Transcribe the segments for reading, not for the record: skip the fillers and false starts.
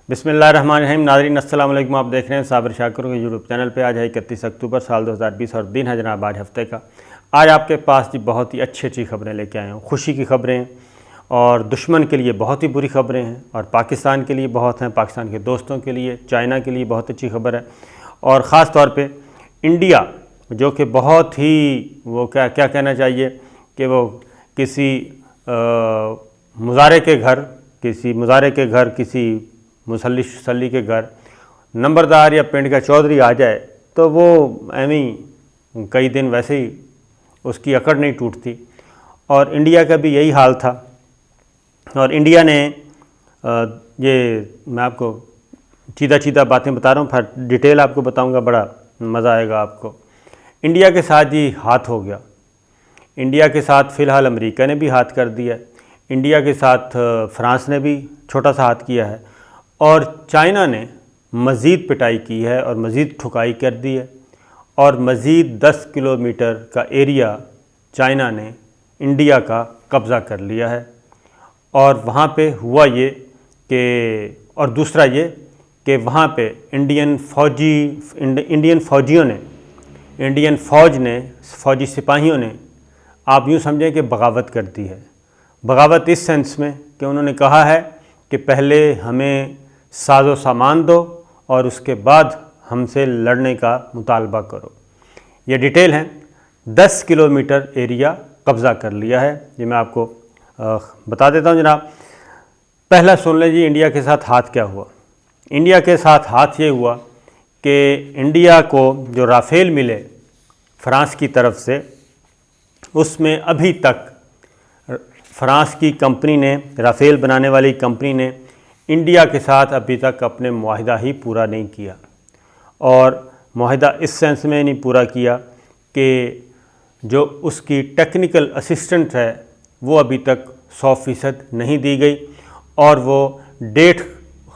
بسم اللہ الرحمن الرحیم۔ ناظرین السلام علیکم، آپ دیکھ رہے ہیں صابر شاکر کے یوٹیوب چینل پہ۔ آج ہے 31 اکتوبر سال 2020 اور دن ہے جناب آج ہفتے کا۔ آج آپ کے پاس بہت ہی اچھی خبریں لے کے آئے ہوں، خوشی کی خبریں ہیں اور دشمن کے لیے بہت ہی بری خبریں ہیں، اور پاکستان کے لیے بہت ہیں، پاکستان کے دوستوں کے لیے، چائنا کے لیے بہت اچھی خبر ہے، اور خاص طور پہ انڈیا جو کہ بہت ہی وہ کیا کہنا چاہیے کہ وہ کسی مظاہرے کے گھر کسی مسلی کے گھر نمبردار یا پنڈ کا چودھری آ جائے تو وہ ایویں کئی دن ویسے ہی اس کی اکڑ نہیں ٹوٹتی، اور انڈیا کا بھی یہی حال تھا۔ اور انڈیا نے یہ میں آپ کو چیدہ باتیں بتا رہا ہوں، پھر ڈیٹیل آپ کو بتاؤں گا، بڑا مزہ آئے گا آپ کو۔ انڈیا کے ساتھ یہ ہاتھ ہو گیا، انڈیا کے ساتھ فی الحال امریکہ نے بھی ہاتھ کر دیا ہے، انڈیا کے ساتھ فرانس نے بھی چھوٹا سا ہاتھ کیا ہے، اور چائنا نے مزید پٹائی کی ہے اور مزید ٹھکائی کر دی ہے، اور مزید 10 کلومیٹر کا ایریا چائنا نے انڈیا کا قبضہ کر لیا ہے۔ اور وہاں پہ ہوا یہ کہ، اور دوسرا یہ کہ وہاں پہ انڈین فوجی سپاہیوں نے آپ یوں سمجھیں کہ بغاوت کر دی ہے۔ بغاوت اس سینس میں کہ انہوں نے کہا ہے کہ پہلے ہمیں ساز و سامان دو اور اس کے بعد ہم سے لڑنے کا مطالبہ کرو۔ یہ ڈیٹیل ہیں، 10 کلومیٹر ایریا قبضہ کر لیا ہے، یہ میں آپ کو بتا دیتا ہوں جناب۔ پہلا سن لیں جی انڈیا کے ساتھ ہاتھ کیا ہوا۔ انڈیا کے ساتھ ہاتھ یہ ہوا کہ انڈیا کو جو رافیل ملے فرانس کی طرف سے، اس میں ابھی تک فرانس کی کمپنی نے، رافیل بنانے والی کمپنی نے انڈیا کے ساتھ ابھی تک اپنے معاہدہ ہی پورا نہیں کیا، اور معاہدہ اس سینس میں نہیں پورا کیا کہ جو اس کی ٹیکنیکل اسسٹنٹ ہے وہ ابھی تک 100% نہیں دی گئی، اور وہ ڈیٹ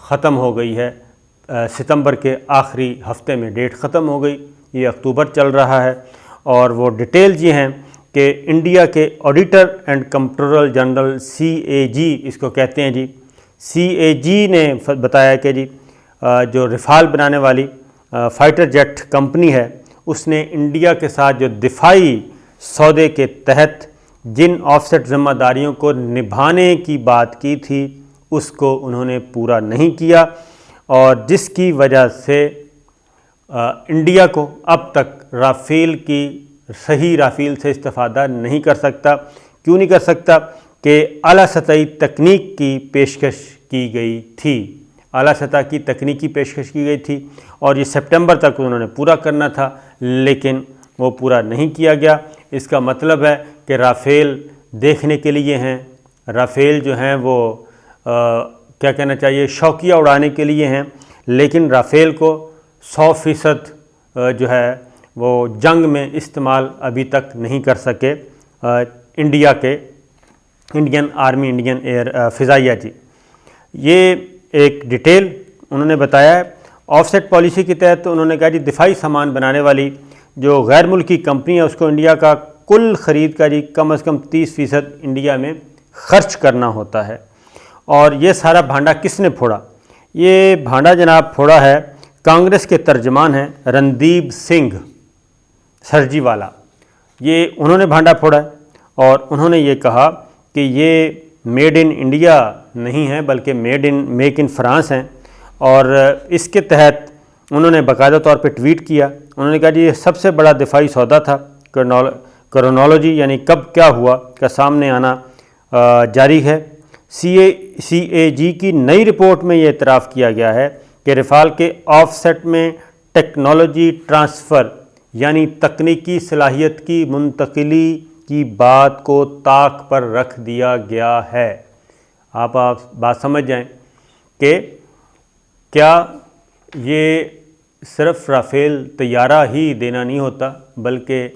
ختم ہو گئی ہے، ستمبر کے آخری ہفتے میں ڈیٹ ختم ہو گئی، یہ اکتوبر چل رہا ہے۔ اور وہ ڈیٹیل یہ ہیں کہ انڈیا کے آڈیٹر اینڈ کمپٹرول جنرل CAG اس کو کہتے ہیں جی، CAG نے بتایا کہ جی جو رفال بنانے والی فائٹر جیٹ کمپنی ہے، اس نے انڈیا کے ساتھ جو دفاعی سودے کے تحت جن آف سیٹ ذمہ داریوں کو نبھانے کی بات کی تھی اس کو انہوں نے پورا نہیں کیا، اور جس کی وجہ سے انڈیا کو اب تک رافیل سے استفادہ نہیں کر سکتا۔ کیوں نہیں کر سکتا؟ کہ اعلیٰ سطحی تکنیک کی پیشکش کی گئی تھی، اعلیٰ سطح کی تکنیکی پیشکش کی گئی تھی، اور یہ سپٹمبر تک انہوں نے پورا کرنا تھا، لیکن وہ پورا نہیں کیا گیا۔ اس کا مطلب ہے کہ رافیل دیکھنے کے لیے ہیں، رافیل جو ہیں وہ کیا کہنا چاہیے، شوقیہ اڑانے کے لیے ہیں، لیکن رافیل کو 100% جو ہے وہ جنگ میں استعمال ابھی تک نہیں کر سکے انڈین آرمی، انڈین فضائیہ جی۔ یہ ایک ڈیٹیل انہوں نے بتایا ہے۔ آف سیٹ پالیسی کے تحت انہوں نے کہا جی دفاعی سامان بنانے والی جو غیر ملکی کمپنی ہے اس کو انڈیا کا کل خرید کا جی کم از کم 30% انڈیا میں خرچ کرنا ہوتا ہے۔ اور یہ سارا بھانڈا کس نے پھوڑا؟ یہ بھانڈا جناب پھوڑا ہے، کانگریس کے ترجمان ہیں رندیپ سنگھ سرجی والا، یہ انہوں نے بھانڈا پھوڑا ہے، اور انہوں نے یہ کہا کہ یہ میڈ ان انڈیا نہیں ہے بلکہ میک ان فرانس ہیں، اور اس کے تحت انہوں نے باقاعدہ طور پہ ٹویٹ کیا۔ انہوں نے کہا جی یہ سب سے بڑا دفاعی سودا تھا، کرونالوجی یعنی کب کیا ہوا کا سامنے آنا جاری ہے۔ CAG کی نئی رپورٹ میں یہ اعتراف کیا گیا ہے کہ رفال کے آف سیٹ میں ٹیکنالوجی ٹرانسفر یعنی تکنیکی صلاحیت کی منتقلی کی بات کو طاق پر رکھ دیا گیا ہے۔ آپ بات سمجھ جائیں کہ کیا یہ صرف رافیل طیارہ ہی دینا نہیں ہوتا، بلکہ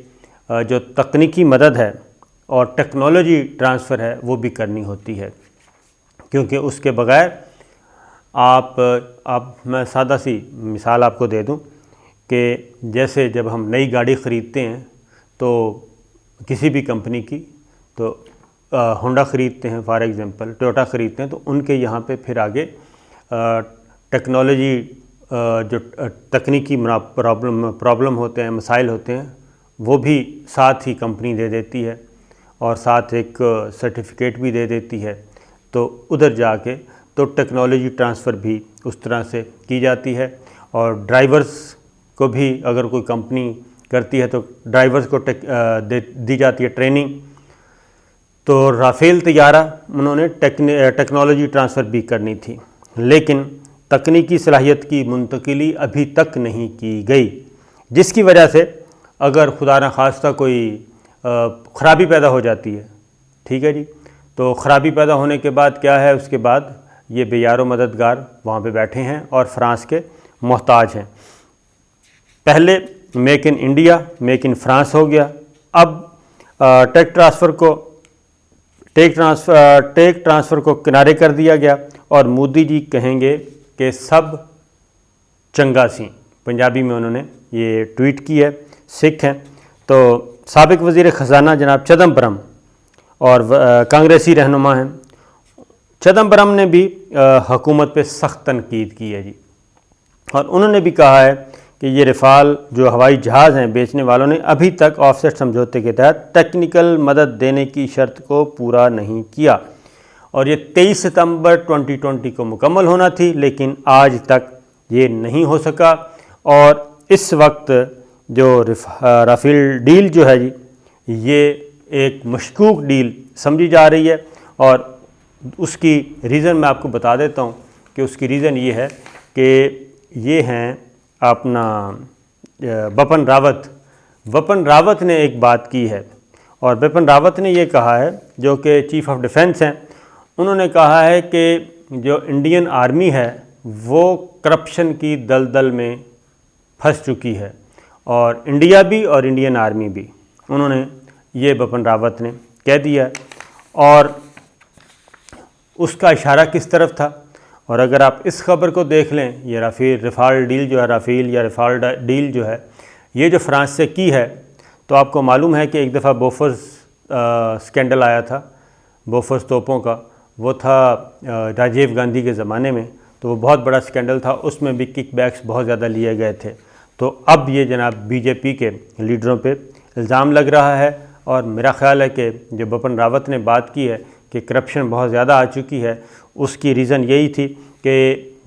جو تکنیکی مدد ہے اور ٹیکنالوجی ٹرانسفر ہے وہ بھی کرنی ہوتی ہے، کیونکہ اس کے بغیر میں سادہ سی مثال آپ کو دے دوں کہ جیسے جب ہم نئی گاڑی خریدتے ہیں تو کسی بھی کمپنی کی، تو ہونڈا خریدتے ہیں فار ایگزامپل، ٹویوٹا خریدتے ہیں، تو ان کے یہاں پہ پھر آگے ٹیکنالوجی جو تکنیکی پرابلم ہوتے ہیں، مسائل ہوتے ہیں، وہ بھی ساتھ ہی کمپنی دے دیتی ہے اور ساتھ ایک سرٹیفکیٹ بھی دے دیتی ہے. تو ادھر جا کے تو ٹیکنالوجی ٹرانسفر بھی اس طرح سے کی جاتی ہے. اور ڈرائیورز کو بھی اگر کوئی کمپنی کرتی ہے تو ڈرائیورز کو دی جاتی ہے ٹریننگ. تو رافیل طیارہ انہوں نے ٹیکنالوجی ٹرانسفر بھی کرنی تھی، لیکن تکنیکی صلاحیت کی منتقلی ابھی تک نہیں کی گئی، جس کی وجہ سے اگر خدا نخواستہ کوئی خرابی پیدا ہو جاتی ہے، ٹھیک ہے جی، تو خرابی پیدا ہونے کے بعد کیا ہے، اس کے بعد یہ بے یار و مددگار وہاں پہ بیٹھے ہیں اور فرانس کے محتاج ہیں. پہلے make in India, make in France ہو گیا. اب ٹیک ٹرانسفر کو کنارے کر دیا گیا اور مودی جی کہیں گے کہ سب چنگا سی. پنجابی میں انہوں نے یہ ٹویٹ کی ہے. سکھ ہیں تو سابق وزیر خزانہ جناب چدمبرم اور کانگریسی رہنما ہیں. چدمبرم نے بھی حکومت پہ سخت تنقید کی ہے جی، اور انہوں نے بھی کہا ہے کہ یہ رفال جو ہوائی جہاز ہیں بیچنے والوں نے ابھی تک آف سیٹ سمجھوتے کے تحت ٹیکنیکل مدد دینے کی شرط کو پورا نہیں کیا، اور یہ 23 ستمبر 2020 کو مکمل ہونا تھی، لیکن آج تک یہ نہیں ہو سکا. اور اس وقت جو رافیل ڈیل جو ہے جی، یہ ایک مشکوک ڈیل سمجھی جا رہی ہے. اور اس کی ریزن میں آپ کو بتا دیتا ہوں کہ اس کی ریزن یہ ہے کہ یہ ہیں اپنا بپن راوت نے ایک بات کی ہے، اور بپن راوت نے یہ کہا ہے، جو کہ چیف آف ڈیفنس ہیں، انہوں نے کہا ہے کہ جو انڈین آرمی ہے وہ کرپشن کی دلدل میں پھنس چکی ہے، اور انڈیا بھی اور انڈین آرمی بھی. انہوں نے یہ بپن راوت نے کہہ دیا. اور اس کا اشارہ کس طرف تھا؟ اور اگر آپ اس خبر کو دیکھ لیں، یہ رفال ڈیل جو ہے یہ جو فرانس سے کی ہے، تو آپ کو معلوم ہے کہ ایک دفعہ بوفرز سکینڈل آیا تھا، بوفرز توپوں کا، وہ تھا راجیو گاندھی کے زمانے میں، تو وہ بہت بڑا سکینڈل تھا. اس میں بھی کک بیکس بہت زیادہ لیے گئے تھے. تو اب یہ جناب بی جے پی کے لیڈروں پہ الزام لگ رہا ہے، اور میرا خیال ہے کہ جو بپن راوت نے بات کی ہے کہ کرپشن بہت زیادہ آ چکی ہے، اس کی ریزن یہی تھی کہ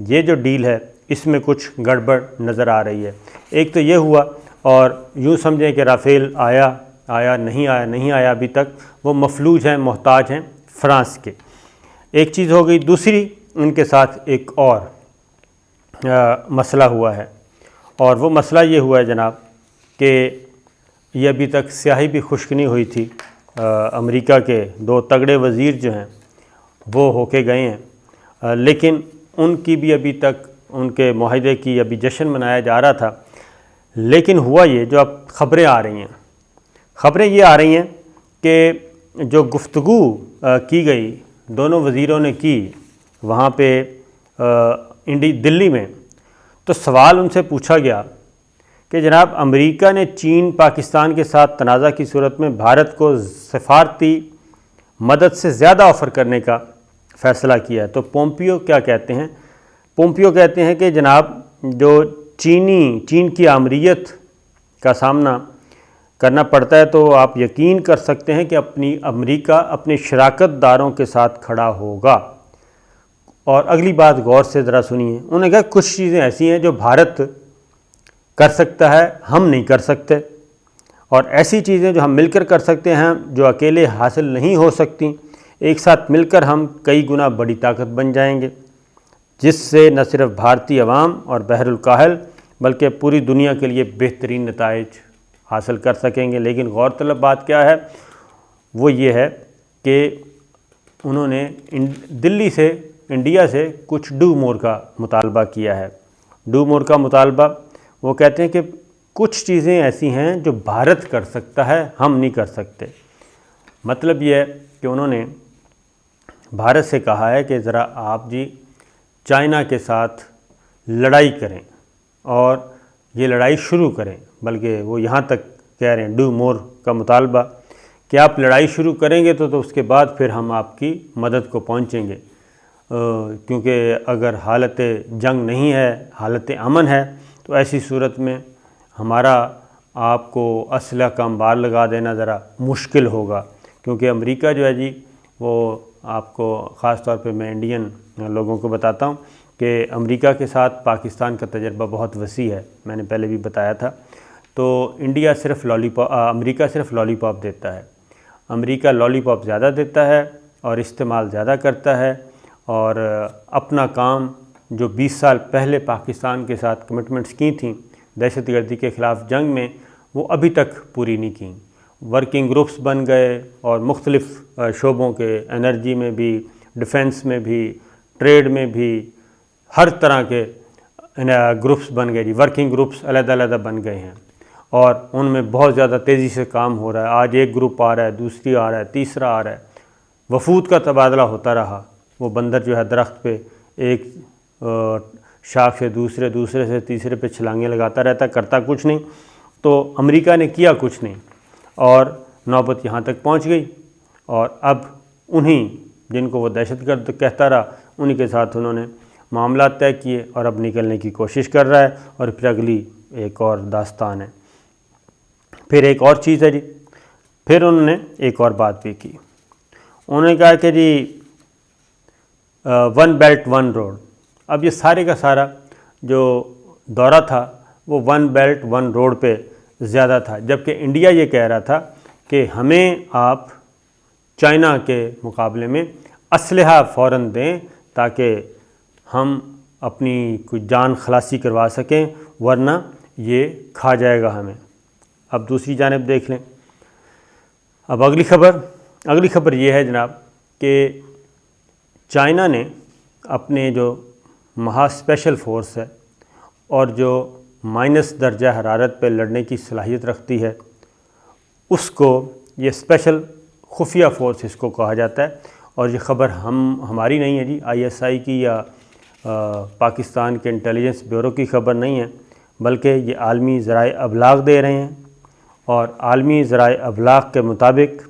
یہ جو ڈیل ہے اس میں کچھ گڑبڑ نظر آ رہی ہے. ایک تو یہ ہوا، اور یوں سمجھیں کہ رافیل آیا نہیں آیا ابھی تک، وہ مفلوج ہیں، محتاج ہیں فرانس کے. ایک چیز ہو گئی. دوسری ان کے ساتھ ایک اور مسئلہ ہوا ہے، اور وہ مسئلہ یہ ہوا ہے جناب کہ یہ ابھی تک سیاہی بھی خشک نہیں ہوئی تھی. امریکہ کے 2 تگڑے وزیر جو ہیں وہ ہو کے گئے ہیں، لیکن ان کی بھی ابھی تک ان کے معاہدے کی ابھی جشن منایا جا رہا تھا. لیکن ہوا یہ، جو اب خبریں آ رہی ہیں کہ جو گفتگو کی گئی دونوں وزیروں نے کی وہاں پہ دلی میں، تو سوال ان سے پوچھا گیا کہ جناب امریکہ نے چین پاکستان کے ساتھ تنازع کی صورت میں بھارت کو سفارتی مدد سے زیادہ آفر کرنے کا فیصلہ کیا ہے. تو پومپیو کیا کہتے ہیں؟ پومپیو کہتے ہیں کہ جناب جو چین کی آمریت کا سامنا کرنا پڑتا ہے، تو آپ یقین کر سکتے ہیں کہ امریکہ اپنے شراکت داروں کے ساتھ کھڑا ہوگا. اور اگلی بات غور سے ذرا سنیے. انہوں نے کہا کچھ چیزیں ایسی ہیں جو بھارت کر سکتا ہے، ہم نہیں کر سکتے، اور ایسی چیزیں جو ہم مل کر سکتے ہیں جو اکیلے حاصل نہیں ہو سکتی. ایک ساتھ مل کر ہم کئی گنا بڑی طاقت بن جائیں گے، جس سے نہ صرف بھارتی عوام اور بحر الکاہل بلکہ پوری دنیا کے لیے بہترین نتائج حاصل کر سکیں گے. لیکن غور طلب بات کیا ہے؟ وہ یہ ہے کہ انہوں نے انڈیا سے کچھ ڈو مور کا مطالبہ کیا ہے. ڈو مور کا مطالبہ، وہ کہتے ہیں کہ کچھ چیزیں ایسی ہیں جو بھارت کر سکتا ہے، ہم نہیں کر سکتے. مطلب یہ ہے کہ انہوں نے بھارت سے کہا ہے کہ ذرا آپ جی چائنا کے ساتھ لڑائی کریں اور یہ لڑائی شروع کریں. بلکہ وہ یہاں تک کہہ رہے ہیں ڈو مور کا مطالبہ کہ آپ لڑائی شروع کریں گے تو اس کے بعد پھر ہم آپ کی مدد کو پہنچیں گے. کیونکہ اگر حالت جنگ نہیں ہے، حالت امن ہے، تو ایسی صورت میں ہمارا آپ کو اسلحہ کا انبار لگا دینا ذرا مشکل ہوگا، کیونکہ امریکہ جو ہے جی وہ آپ کو خاص طور پہ میں انڈین لوگوں کو بتاتا ہوں کہ امریکہ کے ساتھ پاکستان کا تجربہ بہت وسیع ہے، میں نے پہلے بھی بتایا تھا۔ تو امریکہ صرف لالی پاپ دیتا ہے، امریکہ لالی پاپ زیادہ دیتا ہے اور استعمال زیادہ کرتا ہے، اور اپنا کام جو 20 سال پہلے پاکستان کے ساتھ کمٹمنٹس کی تھیں دہشت گردی کے خلاف جنگ میں، وہ ابھی تک پوری نہیں کیں۔ ورکنگ گروپس بن گئے اور مختلف شعبوں کے، انرجی میں بھی، ڈیفنس میں بھی، ٹریڈ میں بھی، ہر طرح کے گروپس بن گئے جی، ورکنگ گروپس علیحدہ علیحدہ بن گئے ہیں، اور ان میں بہت زیادہ تیزی سے کام ہو رہا ہے۔ آج ایک گروپ آ رہا ہے، دوسری آ رہا ہے، تیسرا آ رہا ہے، وفود کا تبادلہ ہوتا رہا۔ وہ بندر جو ہے درخت پہ ایک شاخ سے دوسرے سے تیسرے پہ چھلانگیں لگاتا رہتا، کرتا کچھ نہیں۔ تو امریکہ نے کیا کچھ نہیں، اور نوبت یہاں تک پہنچ گئی، اور اب انہیں جن کو وہ دہشت گرد کہتا رہا، انہی کے ساتھ انہوں نے معاملات طے کیے، اور اب نکلنے کی کوشش کر رہا ہے، اور پھر اگلی ایک اور داستان ہے۔ پھر ایک اور چیز ہے جی، پھر انہوں نے ایک اور بات بھی کی، انہوں نے کہا کہ جی 1 بیلٹ 1 روڈ۔ اب یہ سارے کا سارا جو دورہ تھا وہ 1 بیلٹ 1 روڈ پہ زیادہ تھا، جبکہ انڈیا یہ کہہ رہا تھا کہ ہمیں آپ چائنا کے مقابلے میں اسلحہ فوراً دیں تاکہ ہم اپنی کوئی جان خلاصی کروا سکیں، ورنہ یہ کھا جائے گا ہمیں۔ اب دوسری جانب دیکھ لیں، اب اگلی خبر یہ ہے جناب کہ چائنا نے اپنے جو محاذ اسپیشل فورس ہے اور جو مائنس درجہ حرارت پہ لڑنے کی صلاحیت رکھتی ہے، اس کو یہ اسپیشل خفیہ فورس اس کو کہا جاتا ہے، اور یہ خبر ہماری نہیں ہے جی، ISI کی یا پاکستان کے انٹیلیجنس بیورو کی خبر نہیں ہے، بلکہ یہ عالمی ذرائع ابلاغ دے رہے ہیں، اور عالمی ذرائع ابلاغ کے مطابق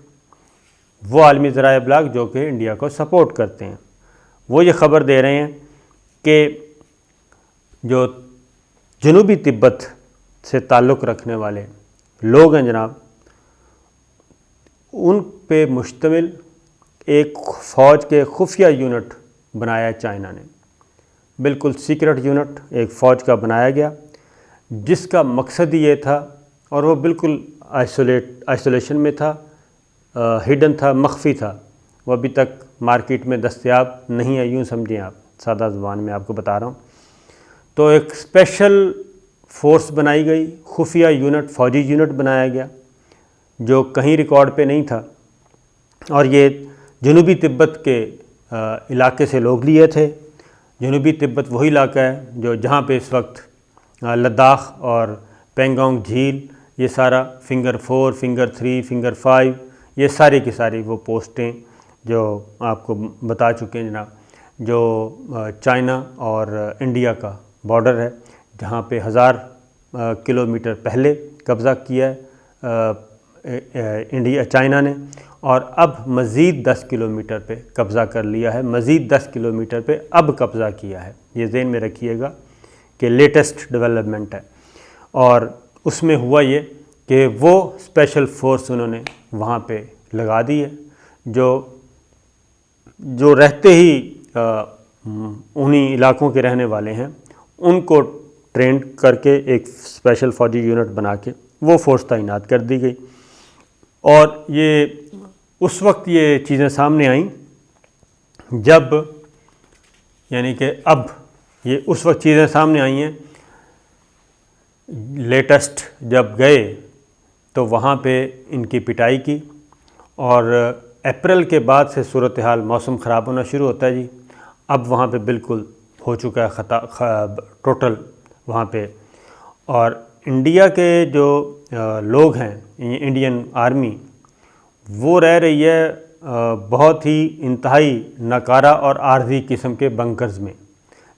وہ عالمی ذرائع ابلاغ جو کہ انڈیا کو سپورٹ کرتے ہیں، وہ یہ خبر دے رہے ہیں کہ جو جنوبی تبت سے تعلق رکھنے والے لوگ ہیں جناب، ان پہ مشتمل ایک فوج کے خفیہ یونٹ بنایا چائنا نے، بالکل سیکرٹ یونٹ ایک فوج کا بنایا گیا، جس کا مقصد یہ تھا، اور وہ بالکل آئسولیشن میں تھا، ہڈن تھا، مخفی تھا، وہ ابھی تک مارکیٹ میں دستیاب نہیں ہے، یوں سمجھیں آپ، سادہ زبان میں آپ کو بتا رہا ہوں۔ تو ایک اسپیشل فورس بنائی گئی، خفیہ یونٹ، فوجی یونٹ بنایا گیا، جو کہیں ریکارڈ پہ نہیں تھا، اور یہ جنوبی تبت کے علاقے سے لوگ لیے تھے۔ جنوبی تبت وہی علاقہ ہے جہاں پہ اس وقت لداخ اور پینگانگ جھیل، یہ سارا فنگر 4، فنگر 3، فنگر 5، یہ ساری کی ساری وہ پوسٹیں جو آپ کو بتا چکے ہیں جناب، جو چائنا اور انڈیا کا بارڈر ہے، جہاں پہ 1000 کلومیٹر پہلے قبضہ کیا ہے چائنا نے، اور اب مزید 10 کلومیٹر پہ قبضہ کر لیا ہے، مزید 10 کلومیٹر پہ اب قبضہ کیا ہے۔ یہ ذہن میں رکھیے گا کہ لیٹسٹ ڈیولپمنٹ ہے، اور اس میں ہوا یہ کہ وہ اسپیشل فورس انہوں نے وہاں پہ لگا دی ہے، جو رہتے ہی انہی علاقوں کے رہنے والے ہیں، ان کو ٹرینڈ کر کے ایک اسپیشل فوجی یونٹ بنا کے وہ فورس تعینات کر دی گئی۔ اور یہ اس وقت یہ چیزیں سامنے آئیں جب، یعنی کہ اب یہ اس وقت چیزیں سامنے آئی ہیں، لیٹسٹ جب گئے تو وہاں پہ ان کی پٹائی کی، اور اپریل کے بعد سے صورتحال موسم خراب ہونا شروع ہوتا ہے جی، اب وہاں پہ بالکل ہو چکا ہے ٹوٹل وہاں پہ، اور انڈیا کے جو لوگ ہیں، انڈین آرمی، وہ رہ رہی ہے بہت ہی انتہائی ناکارہ اور عارضی قسم کے بنکرز میں،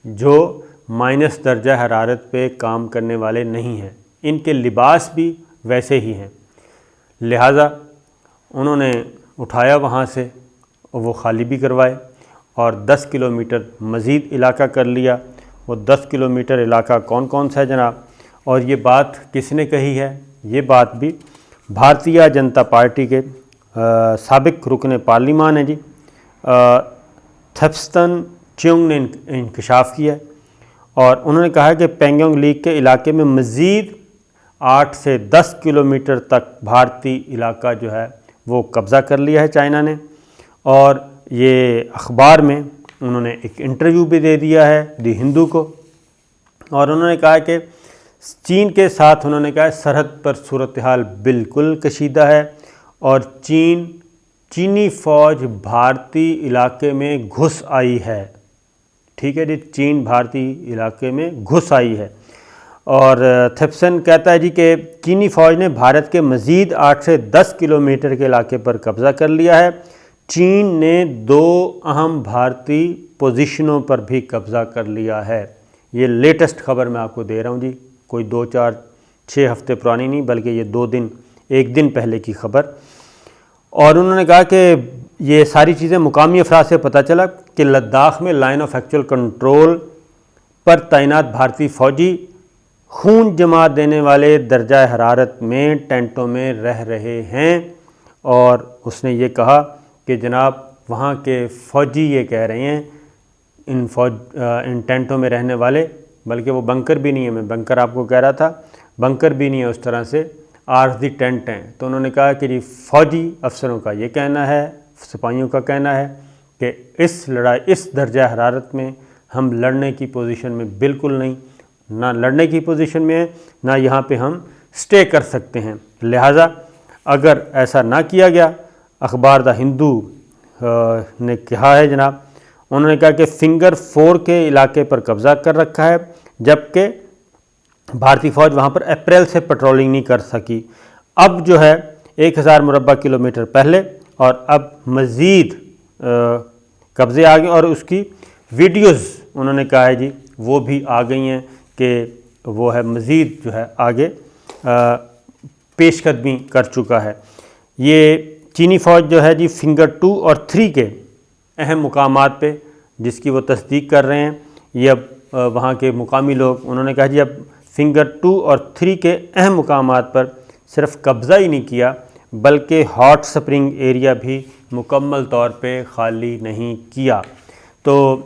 جو مائنس درجہ حرارت پہ کام کرنے والے نہیں ہیں، ان کے لباس بھی ویسے ہی ہیں، لہٰذا انہوں نے اٹھایا وہاں سے، اور وہ خالی بھی کروائے، اور 10 کلومیٹر مزید علاقہ کر لیا۔ وہ 10 کلومیٹر علاقہ کون کون سا ہے جناب؟ اور یہ بات کس نے کہی ہے؟ یہ بات بھی بھارتیہ جنتا پارٹی کے سابق رکن پارلیمان ہیں جی تھپسن چیونگ نے انکشاف کیا ہے، اور انہوں نے کہا کہ پینگونگ لیک کے علاقے میں مزید 8 سے 10 کلومیٹر تک بھارتی علاقہ جو ہے وہ قبضہ کر لیا ہے چائنا نے۔ اور یہ اخبار میں انہوں نے ایک انٹرویو بھی دے دیا ہے دی ہندو کو، اور انہوں نے کہا کہ چین کے ساتھ انہوں نے کہا سرحد پر صورتحال بالکل کشیدہ ہے، اور چینی فوج بھارتی علاقے میں گھس آئی ہے۔ ٹھیک ہے جی، چین بھارتی علاقے میں گھس آئی ہے۔ اور تھپسن کہتا ہے جی کہ چینی فوج نے بھارت کے مزید 8 سے 10 کلومیٹر کے علاقے پر قبضہ کر لیا ہے۔ چین نے 2 اہم بھارتی پوزیشنوں پر بھی قبضہ کر لیا ہے۔ یہ لیٹسٹ خبر میں آپ کو دے رہا ہوں جی، کوئی 2 4 6 ہفتے پرانی نہیں، بلکہ یہ 1 دن پہلے کی خبر۔ اور انہوں نے کہا کہ یہ ساری چیزیں مقامی افراد سے پتہ چلا کہ لداخ میں لائن آف ایکچوئل کنٹرول پر تعینات بھارتی فوجی خون جما دینے والے درجہ حرارت میں ٹینٹوں میں رہ رہے ہیں۔ اور اس نے یہ کہا کہ جناب وہاں کے فوجی یہ کہہ رہے ہیں ان ٹینٹوں میں رہنے والے، بلکہ وہ بنکر بھی نہیں ہے، میں بنکر آپ کو کہہ رہا تھا، بنکر بھی نہیں ہے، اس طرح سے عارضی ٹینٹ ہیں۔ تو انہوں نے کہا کہ جی فوجی افسروں کا یہ کہنا ہے، سپاہیوں کا کہنا ہے کہ اس درجہ حرارت میں ہم لڑنے کی پوزیشن میں بالکل نہیں، نہ لڑنے کی پوزیشن میں ہے، نہ یہاں پہ ہم سٹے کر سکتے ہیں۔ لہٰذا اگر ایسا نہ کیا گیا، اخبار دا ہندو نے کہا ہے جناب، انہوں نے کہا کہ فنگر 4 کے علاقے پر قبضہ کر رکھا ہے، جبکہ بھارتی فوج وہاں پر اپریل سے پیٹرولنگ نہیں کر سکی۔ اب جو ہے 1000 مربع کلومیٹر پہلے، اور اب مزید قبضے آ گئے، اور اس کی ویڈیوز انہوں نے کہا ہے جی وہ بھی آ گئی ہیں کہ وہ ہے مزید جو ہے آگے پیش قدمی کر چکا ہے۔ یہ چینی فوج جو ہے جی فنگر 2 اور 3 کے اہم مقامات پہ، جس کی وہ تصدیق کر رہے ہیں، یہ اب وہاں کے مقامی لوگ انہوں نے کہا جی اب فنگر 2 اور 3 کے اہم مقامات پر صرف قبضہ ہی نہیں کیا، بلکہ ہاٹ سپرنگ ایریا بھی مکمل طور پہ خالی نہیں کیا۔ تو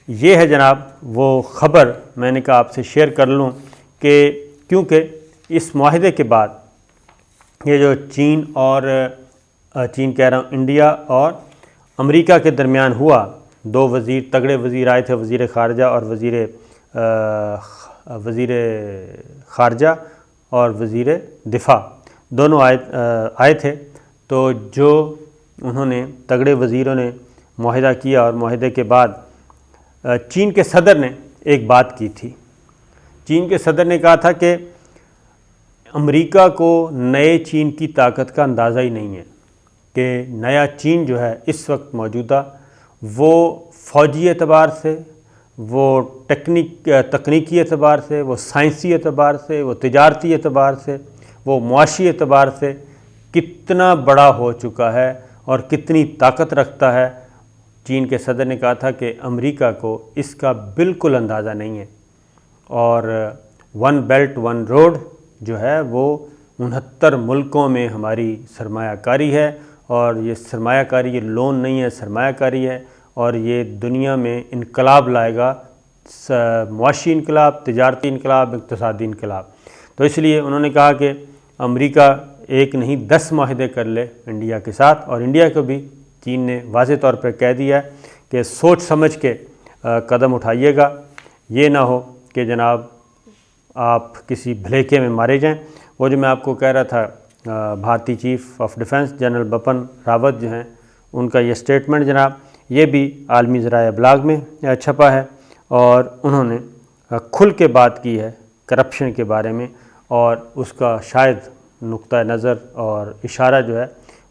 یہ ہے جناب وہ خبر میں نے کہا آپ سے شیئر کر لوں کہ کیونکہ اس معاہدے کے بعد یہ جو چین کہہ رہا ہوں انڈیا اور امریکہ کے درمیان ہوا، 2 وزیر تگڑے وزیر آئے تھے، وزیر خارجہ اور وزیر خارجہ اور وزیر دفاع، دونوں آئے تھے۔ تو جو انہوں نے تگڑے وزیروں نے معاہدہ کیا، اور معاہدے کے بعد چین کے صدر نے ایک بات کی تھی۔ چین کے صدر نے کہا تھا کہ امریکہ کو نئے چین کی طاقت کا اندازہ ہی نہیں ہے، کہ نیا چین جو ہے اس وقت موجودہ وہ فوجی اعتبار سے، وہ تکنیکی اعتبار سے، وہ سائنسی اعتبار سے، وہ تجارتی اعتبار سے، وہ معاشی اعتبار سے کتنا بڑا ہو چکا ہے اور کتنی طاقت رکھتا ہے۔ چین کے صدر نے کہا تھا کہ امریکہ کو اس کا بالکل اندازہ نہیں ہے، اور 1 بیلٹ 1 روڈ جو ہے وہ 69 ملکوں میں ہماری سرمایہ کاری ہے، اور یہ سرمایہ کاری یہ لون نہیں ہے، سرمایہ کاری ہے، اور یہ دنیا میں انقلاب لائے گا، معاشی انقلاب، تجارتی انقلاب، اقتصادی انقلاب۔ تو اس لیے انہوں نے کہا کہ امریکہ ایک نہیں 10 معاہدے کر لے انڈیا کے ساتھ، اور انڈیا کو بھی چین نے واضح طور پر کہہ دیا ہے کہ سوچ سمجھ کے قدم اٹھائیے گا، یہ نہ ہو کہ جناب آپ کسی بھلیکے میں مارے جائیں۔ وہ جو میں آپ کو کہہ رہا تھا بھارتی chief of defence general Bipin Rawat جو ہیں، ان کا یہ سٹیٹمنٹ جناب یہ بھی عالمی ذرائع ابلاغ میں چھپا ہے، اور انہوں نے کھل کے بات کی ہے کرپشن کے بارے میں، اور اس کا شاید نقطہ نظر اور اشارہ جو ہے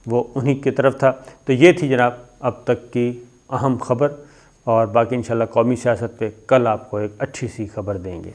وہ انہی کی طرف تھا۔ تو یہ تھی جناب اب تک کی اہم خبر، اور باقی انشاءاللہ قومی سیاست پہ کل آپ کو ایک اچھی سی خبر دیں گے۔